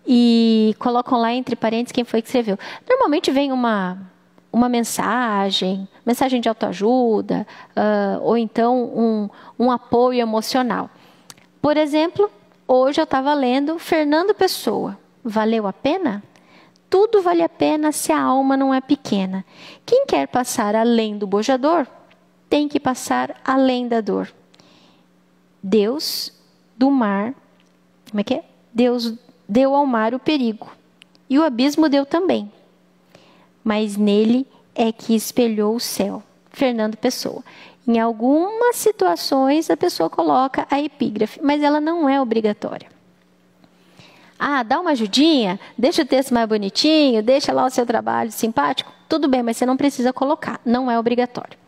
Speaker 1: e colocam lá entre parênteses quem foi que escreveu. Normalmente vem uma mensagem de autoajuda, ou então um apoio emocional. Por exemplo, hoje eu estava lendo Fernando Pessoa. Valeu a pena? Tudo vale a pena se a alma não é pequena. Quem quer passar além do bojador, tem que passar além da dor. Deus do mar, como é que é? Deus deu ao mar o perigo, e o abismo deu também. Mas nele é que espelhou o céu. Fernando Pessoa. Em algumas situações, a pessoa coloca a epígrafe, mas ela não é obrigatória. Dá uma ajudinha, deixa o texto mais bonitinho, deixa lá o seu trabalho simpático, tudo bem, mas você não precisa colocar, não é obrigatório.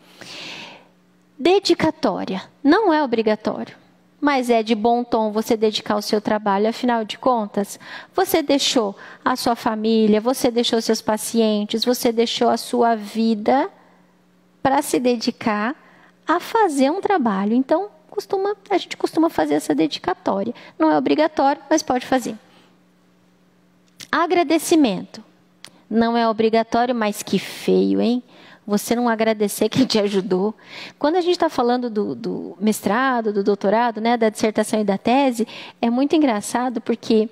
Speaker 1: Dedicatória, não é obrigatório, mas é de bom tom você dedicar o seu trabalho, afinal de contas, você deixou a sua família, você deixou seus pacientes, você deixou a sua vida para se dedicar a fazer um trabalho. Então, a gente costuma fazer essa dedicatória. Não é obrigatório, mas pode fazer. Agradecimento. Não é obrigatório, mas que feio, hein? Você não agradecer quem te ajudou. Quando a gente está falando do mestrado, do doutorado, né, da dissertação e da tese, é muito engraçado porque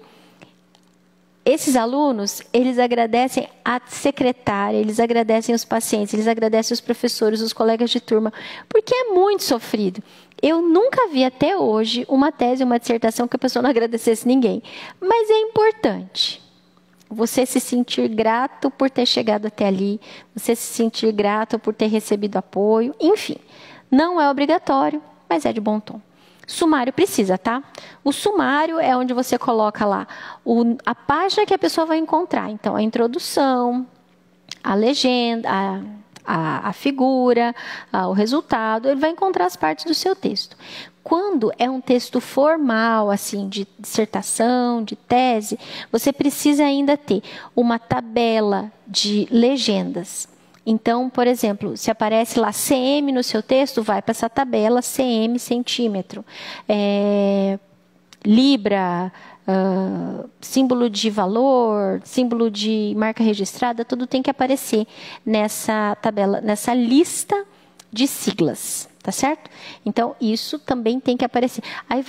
Speaker 1: esses alunos, eles agradecem a secretária, eles agradecem os pacientes, eles agradecem os professores, os colegas de turma, porque é muito sofrido. Eu nunca vi até hoje uma tese, uma dissertação que a pessoa não agradecesse ninguém. Mas é importante você se sentir grato por ter chegado até ali, você se sentir grato por ter recebido apoio, enfim. Não é obrigatório, mas é de bom tom. Sumário precisa, tá? O sumário é onde você coloca lá a página que a pessoa vai encontrar. Então, a introdução, a legenda, a figura, o resultado, ele vai encontrar as partes do seu texto. Quando é um texto formal, assim, de dissertação, de tese, você precisa ainda ter uma tabela de legendas. Então, por exemplo, se aparece lá cm no seu texto, vai para essa tabela cm, centímetro. Libra, símbolo de valor, símbolo de marca registrada, tudo tem que aparecer nessa tabela, nessa lista de siglas, tá certo? Então, isso também tem que aparecer. Aí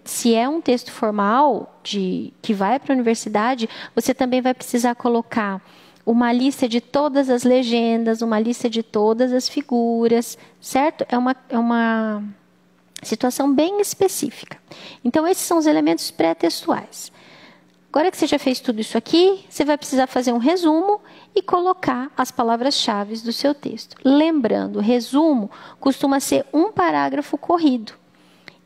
Speaker 1: se é um texto formal que vai para a universidade, você também vai precisar colocar uma lista de todas as legendas, uma lista de todas as figuras, certo? É uma situação bem específica. Então, esses são os elementos pré-textuais. Agora que você já fez tudo isso aqui, você vai precisar fazer um resumo e colocar as palavras-chave do seu texto. Lembrando, resumo costuma ser um parágrafo corrido.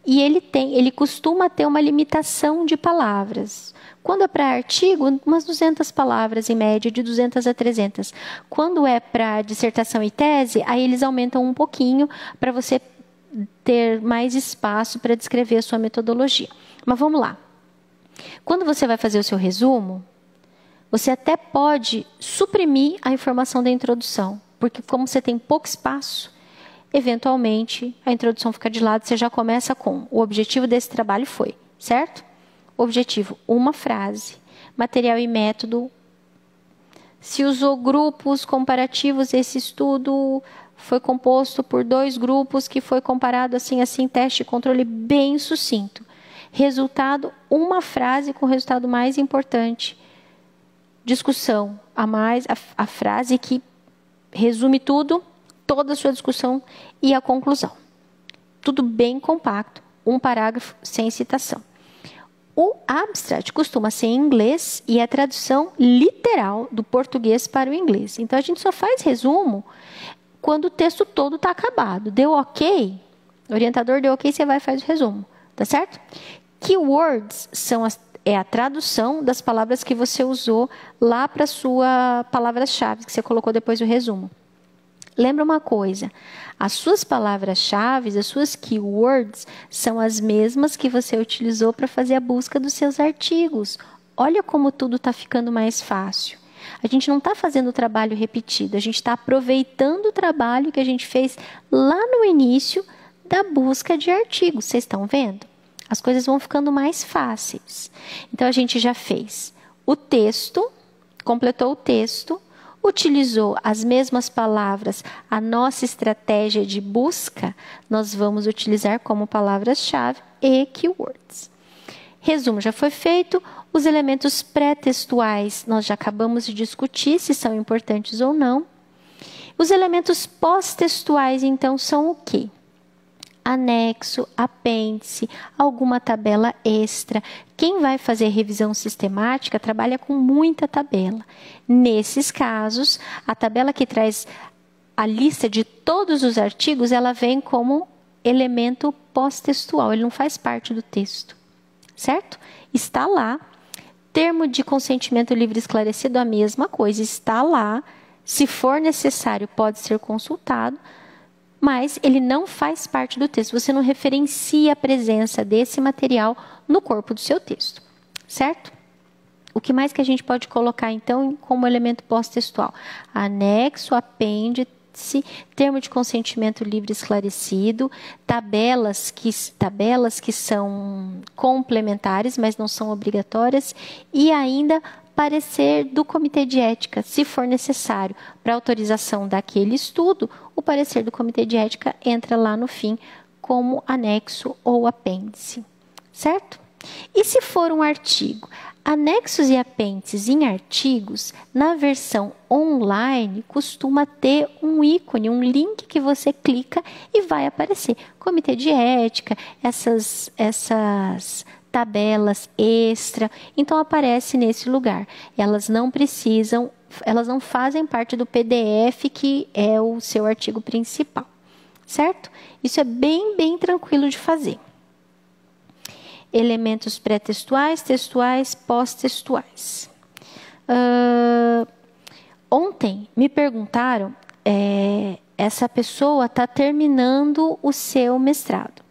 Speaker 1: E ele costuma ter uma limitação de palavras. Quando é para artigo, umas 200 palavras, em média, de 200 a 300. Quando é para dissertação e tese, aí eles aumentam um pouquinho para você ter mais espaço para descrever a sua metodologia. Mas vamos lá. Quando você vai fazer o seu resumo, você até pode suprimir a informação da introdução, porque como você tem pouco espaço, eventualmente a introdução fica de lado, você já começa com o objetivo desse trabalho foi, certo? Objetivo, uma frase, material e método. Se usou grupos comparativos, esse estudo foi composto por 2 grupos que foi comparado assim, teste e controle bem sucinto. Resultado, uma frase com o resultado mais importante. Discussão, a frase que resume tudo, toda a sua discussão e a conclusão. Tudo bem compacto, um parágrafo sem citação. O abstract costuma ser em inglês e é a tradução literal do português para o inglês. Então, a gente só faz resumo quando o texto todo está acabado. Deu ok? O orientador deu ok, você vai e faz o resumo. Tá certo? Keywords é a tradução das palavras que você usou lá para a sua palavra-chave, que você colocou depois do resumo. Lembra uma coisa, as suas palavras-chave, as suas keywords, são as mesmas que você utilizou para fazer a busca dos seus artigos. Olha como tudo está ficando mais fácil. A gente não está fazendo o trabalho repetido, a gente está aproveitando o trabalho que a gente fez lá no início da busca de artigos. Vocês estão vendo? As coisas vão ficando mais fáceis. Então, a gente já fez o texto, completou o texto, utilizou as mesmas palavras, a nossa estratégia de busca, nós vamos utilizar como palavras-chave e keywords. Resumo já foi feito, os elementos pré-textuais nós já acabamos de discutir se são importantes ou não. Os elementos pós-textuais, então, são o quê? Anexo, apêndice, alguma tabela extra. Quem vai fazer revisão sistemática trabalha com muita tabela. Nesses casos, a tabela que traz a lista de todos os artigos, ela vem como elemento pós-textual, ele não faz parte do texto, certo? Está lá. Termo de consentimento livre esclarecido, a mesma coisa, está lá. Se for necessário, pode ser consultado. Mas ele não faz parte do texto. Você não referencia a presença desse material no corpo do seu texto, certo? O que mais que a gente pode colocar, então, como elemento pós-textual? Anexo, apêndice, termo de consentimento livre esclarecido, tabelas que são complementares, mas não são obrigatórias, e ainda parecer do comitê de ética, se for necessário, para autorização daquele estudo, o parecer do comitê de ética entra lá no fim como anexo ou apêndice, certo? E se for um artigo? Anexos e apêndices em artigos, na versão online, costuma ter um ícone, um link que você clica e vai aparecer. Comitê de ética, essas tabelas extra, então aparece nesse lugar. Elas não fazem parte do PDF que é o seu artigo principal, certo? Isso é bem tranquilo de fazer. Elementos pré-textuais, textuais, pós-textuais. Ontem me perguntaram essa pessoa está terminando o seu mestrado.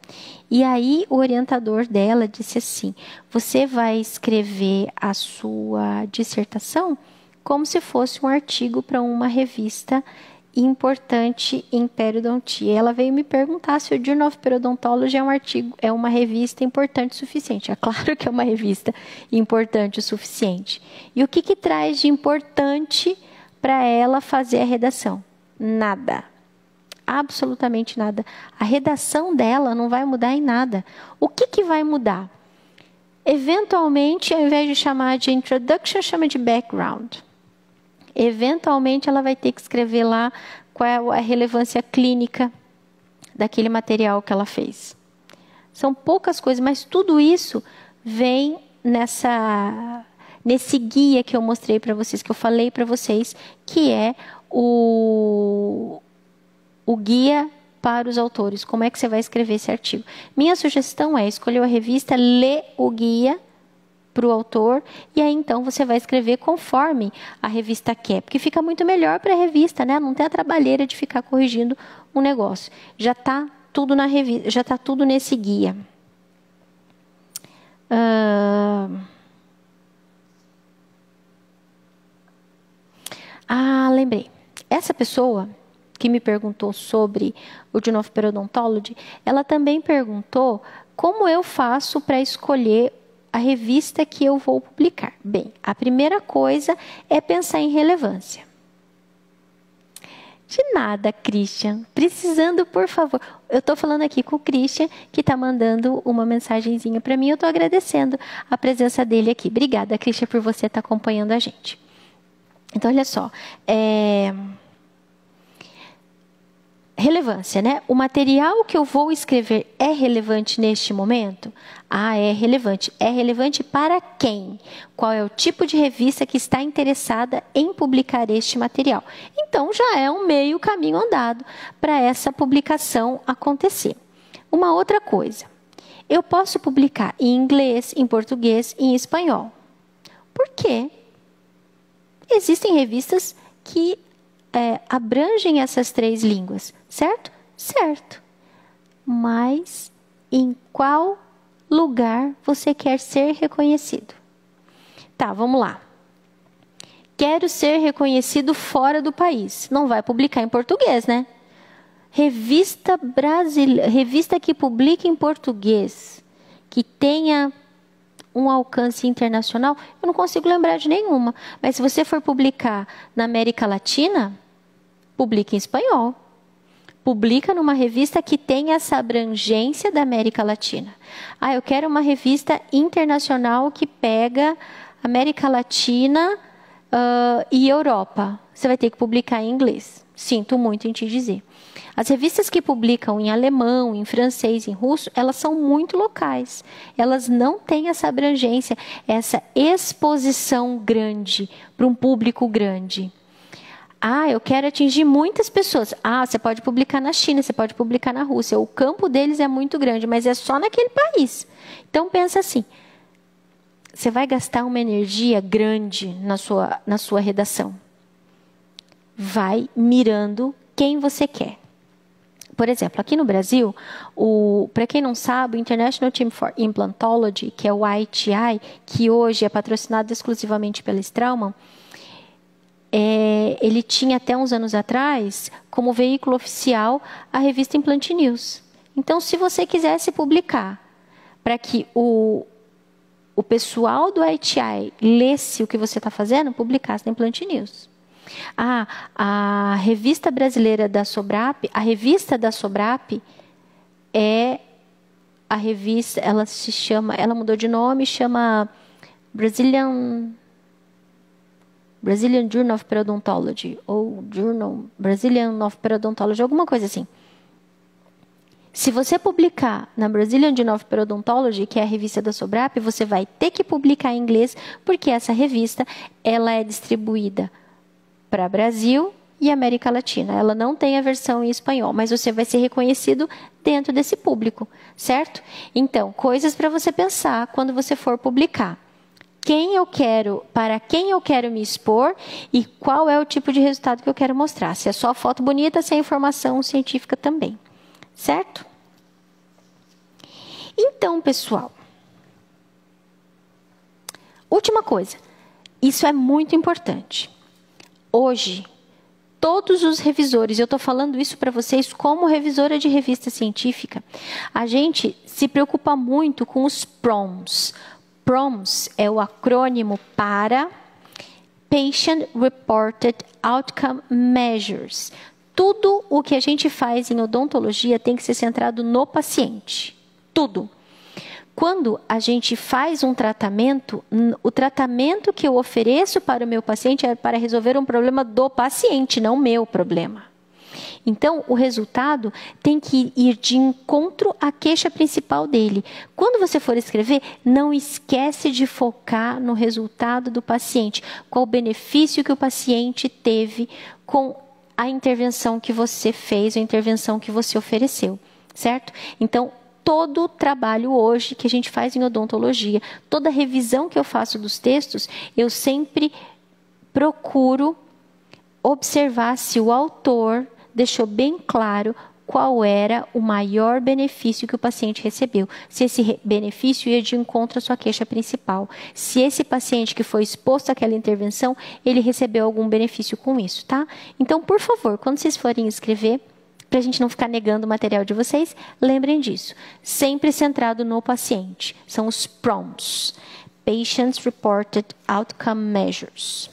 Speaker 1: E aí o orientador dela disse assim, você vai escrever a sua dissertação como se fosse um artigo para uma revista importante em periodontia. Ela veio me perguntar se o Journal of Periodontology é uma revista importante o suficiente. É claro que é uma revista importante o suficiente. E o que traz de importante para ela fazer a redação? Nada. Absolutamente nada. A redação dela não vai mudar em nada. O que vai mudar? Eventualmente, ao invés de chamar de introduction, chama de background. Eventualmente, ela vai ter que escrever lá qual é a relevância clínica daquele material que ela fez. São poucas coisas, mas tudo isso vem nesse guia que eu mostrei para vocês, que eu falei para vocês, que é o guia para os autores. Como é que você vai escrever esse artigo? Minha sugestão é escolher a revista, ler o guia para o autor, e aí então você vai escrever conforme a revista quer, porque fica muito melhor para a revista, né? Não tem a trabalheira de ficar corrigindo um negócio. Já está tudo na revista, já está tudo nesse guia. Lembrei. Essa pessoa que me perguntou sobre o Journal of Periodontology, ela também perguntou como eu faço para escolher a revista que eu vou publicar. Bem, a primeira coisa é pensar em relevância. De nada, Christian. Precisando, por favor. Eu estou falando aqui com o Christian, que está mandando uma mensagenzinha para mim. Eu estou agradecendo a presença dele aqui. Obrigada, Christian, por você estar acompanhando a gente. Então, olha só. Relevância, né? O material que eu vou escrever é relevante neste momento? É relevante. É relevante para quem? Qual é o tipo de revista que está interessada em publicar este material? Então, já é um meio caminho andado para essa publicação acontecer. Uma outra coisa. Eu posso publicar em inglês, em português e em espanhol. Por quê? Existem revistas que abrangem essas 3 línguas, certo? Certo. Mas em qual lugar você quer ser reconhecido? Tá, vamos lá. Quero ser reconhecido fora do país. Não vai publicar em português, né? Revista que publique em português, que tenha um alcance internacional, eu não consigo lembrar de nenhuma. Mas se você for publicar na América Latina, publica em espanhol. Publica numa revista que tenha essa abrangência da América Latina. Eu quero uma revista internacional que pega América Latina e Europa. Você vai ter que publicar em inglês. Sinto muito em te dizer. As revistas que publicam em alemão, em francês, em russo, elas são muito locais. Elas não têm essa abrangência, essa exposição grande para um público grande. Eu quero atingir muitas pessoas. Você pode publicar na China, você pode publicar na Rússia. O campo deles é muito grande, mas é só naquele país. Então, pensa assim. Você vai gastar uma energia grande na sua redação. Vai mirando quem você quer. Por exemplo, aqui no Brasil, para quem não sabe, o International Team for Implantology, que é o ITI, que hoje é patrocinado exclusivamente pela Straumann, ele tinha até uns anos atrás, como veículo oficial, a revista Implant News. Então, se você quisesse publicar para que o pessoal do ITI lesse o que você está fazendo, publicasse na Implant News. A revista brasileira da Sobrap, a revista da Sobrap é a revista, ela mudou de nome, chama Brazilian Journal of Periodontology, ou Brazilian of Periodontology, alguma coisa assim. Se você publicar na Brazilian Journal of Periodontology, que é a revista da Sobrap, você vai ter que publicar em inglês, porque essa revista ela é distribuída para Brasil e América Latina. Ela não tem a versão em espanhol, mas você vai ser reconhecido dentro desse público, certo? Então, coisas para você pensar quando você for publicar. para quem eu quero me expor e qual é o tipo de resultado que eu quero mostrar. Se é só foto bonita, se é informação científica também. Certo? Então, pessoal, última coisa. Isso é muito importante. Hoje, todos os revisores, eu estou falando isso para vocês como revisora de revista científica, a gente se preocupa muito com os PROMs. PROMs é o acrônimo para Patient Reported Outcome Measures. Tudo o que a gente faz em odontologia tem que ser centrado no paciente. Tudo. Quando a gente faz um tratamento, o tratamento que eu ofereço para o meu paciente é para resolver um problema do paciente, não meu problema. Então, o resultado tem que ir de encontro à queixa principal dele. Quando você for escrever, não esquece de focar no resultado do paciente. Qual o benefício que o paciente teve com a intervenção que você fez, a intervenção que você ofereceu, certo? Então, todo o trabalho hoje que a gente faz em odontologia, toda a revisão que eu faço dos textos, eu sempre procuro observar se o autor deixou bem claro qual era o maior benefício que o paciente recebeu. Se esse benefício ia de encontro à sua queixa principal. Se esse paciente que foi exposto àquela intervenção, ele recebeu algum benefício com isso, tá? Então, por favor, quando vocês forem escrever, para a gente não ficar negando o material de vocês, lembrem disso. Sempre centrado no paciente. São os PROMs. Patients Reported Outcome Measures.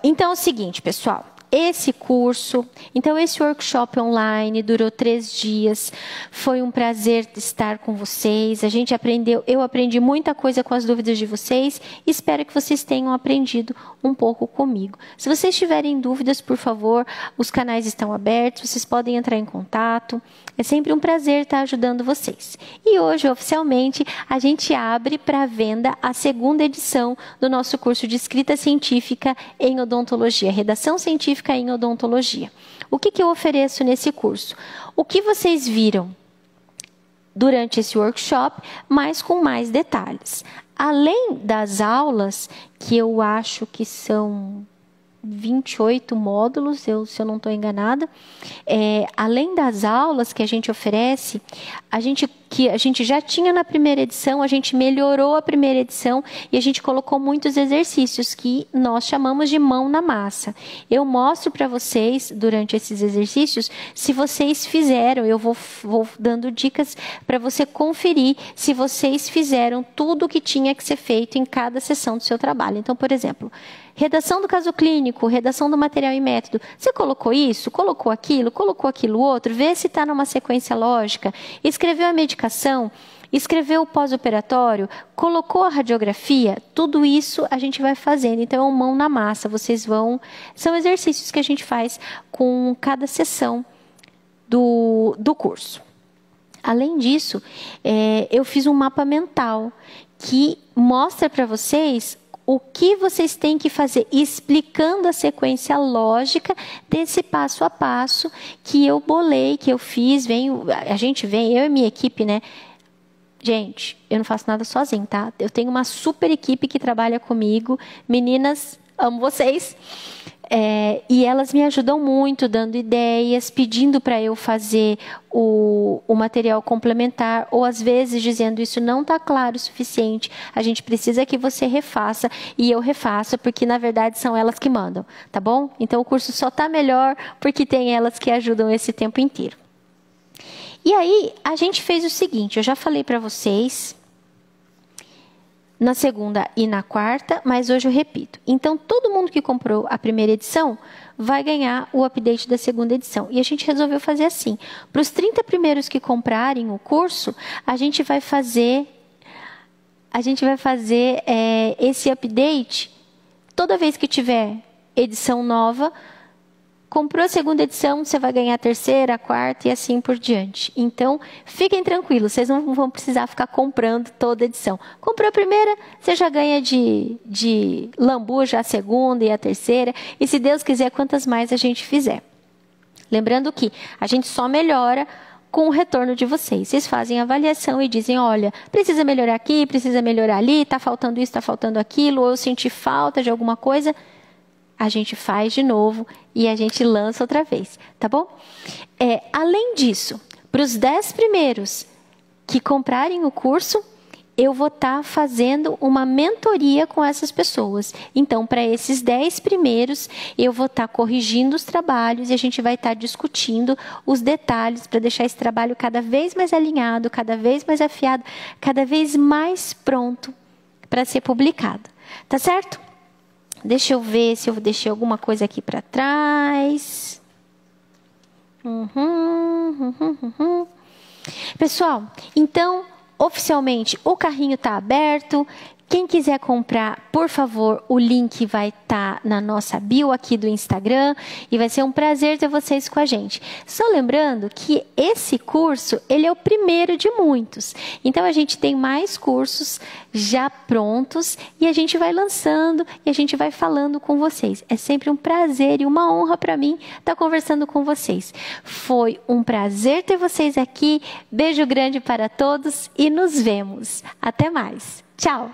Speaker 1: Então é o seguinte, pessoal. Esse workshop online durou 3 dias. Foi um prazer estar com vocês. Eu aprendi muita coisa com as dúvidas de vocês. Espero que vocês tenham aprendido um pouco comigo. Se vocês tiverem dúvidas, por favor, os canais estão abertos. Vocês podem entrar em contato. É sempre um prazer estar ajudando vocês. E hoje, oficialmente, a gente abre para venda a 2ª edição do nosso curso de escrita científica em odontologia, redação científica em odontologia. O que eu ofereço nesse curso? O que vocês viram durante esse workshop, mas com mais detalhes. Além das aulas, que eu acho que são 28 módulos, se eu não estou enganada. Além das aulas que a gente oferece, que a gente já tinha na primeira edição, a gente melhorou a primeira edição e a gente colocou muitos exercícios que nós chamamos de mão na massa. Eu mostro para vocês, durante esses exercícios, se vocês fizeram, eu vou dando dicas para você conferir se vocês fizeram tudo o que tinha que ser feito em cada sessão do seu trabalho. Então, por exemplo, redação do caso clínico, redação do material e método. Você colocou isso, colocou aquilo outro, vê se está numa sequência lógica, escreveu a medicação, escreveu o pós-operatório, colocou a radiografia, tudo isso a gente vai fazendo. Então, é uma mão na massa, são exercícios que a gente faz com cada sessão do curso. Além disso, eu fiz um mapa mental que mostra para vocês o que vocês têm que fazer, explicando a sequência lógica desse passo a passo que eu bolei, que eu fiz. Eu e minha equipe, né? Gente, eu não faço nada sozinho, tá? Eu tenho uma super equipe que trabalha comigo. Meninas, amo vocês. E elas me ajudam muito, dando ideias, pedindo para eu fazer o material complementar, ou às vezes dizendo isso não está claro o suficiente, a gente precisa que você refaça, e eu refaço, porque na verdade são elas que mandam, tá bom? Então o curso só está melhor porque tem elas que ajudam esse tempo inteiro. E aí a gente fez o seguinte, eu já falei para vocês na 2ª e na 4ª, mas hoje eu repito. Então, todo mundo que comprou a primeira edição vai ganhar o update da 2ª edição. E a gente resolveu fazer assim. Para os 30 primeiros que comprarem o curso, a gente vai fazer esse update toda vez que tiver edição nova. Comprou a 2ª edição, você vai ganhar a 3ª, a 4ª e assim por diante. Então, fiquem tranquilos, vocês não vão precisar ficar comprando toda a edição. Comprou a primeira, você já ganha de lambuja a 2ª e a 3ª. E se Deus quiser, quantas mais a gente fizer. Lembrando que a gente só melhora com o retorno de vocês. Vocês fazem a avaliação e dizem, olha, precisa melhorar aqui, precisa melhorar ali, está faltando isso, está faltando aquilo, ou eu senti falta de alguma coisa. A gente faz de novo e a gente lança outra vez, tá bom? Além disso, para os 10 primeiros que comprarem o curso, eu vou estar fazendo uma mentoria com essas pessoas. Então, para esses 10 primeiros, eu vou estar corrigindo os trabalhos e a gente vai estar discutindo os detalhes para deixar esse trabalho cada vez mais alinhado, cada vez mais afiado, cada vez mais pronto para ser publicado. Tá certo? Deixa eu ver se eu deixei alguma coisa aqui para trás. Pessoal, então, oficialmente, o carrinho está aberto. Quem quiser comprar, por favor, o link vai estar na nossa bio aqui do Instagram e vai ser um prazer ter vocês com a gente. Só lembrando que esse curso, ele é o primeiro de muitos. Então, a gente tem mais cursos já prontos e a gente vai lançando e a gente vai falando com vocês. É sempre um prazer e uma honra para mim estar conversando com vocês. Foi um prazer ter vocês aqui. Beijo grande para todos e nos vemos. Até mais. Tchau!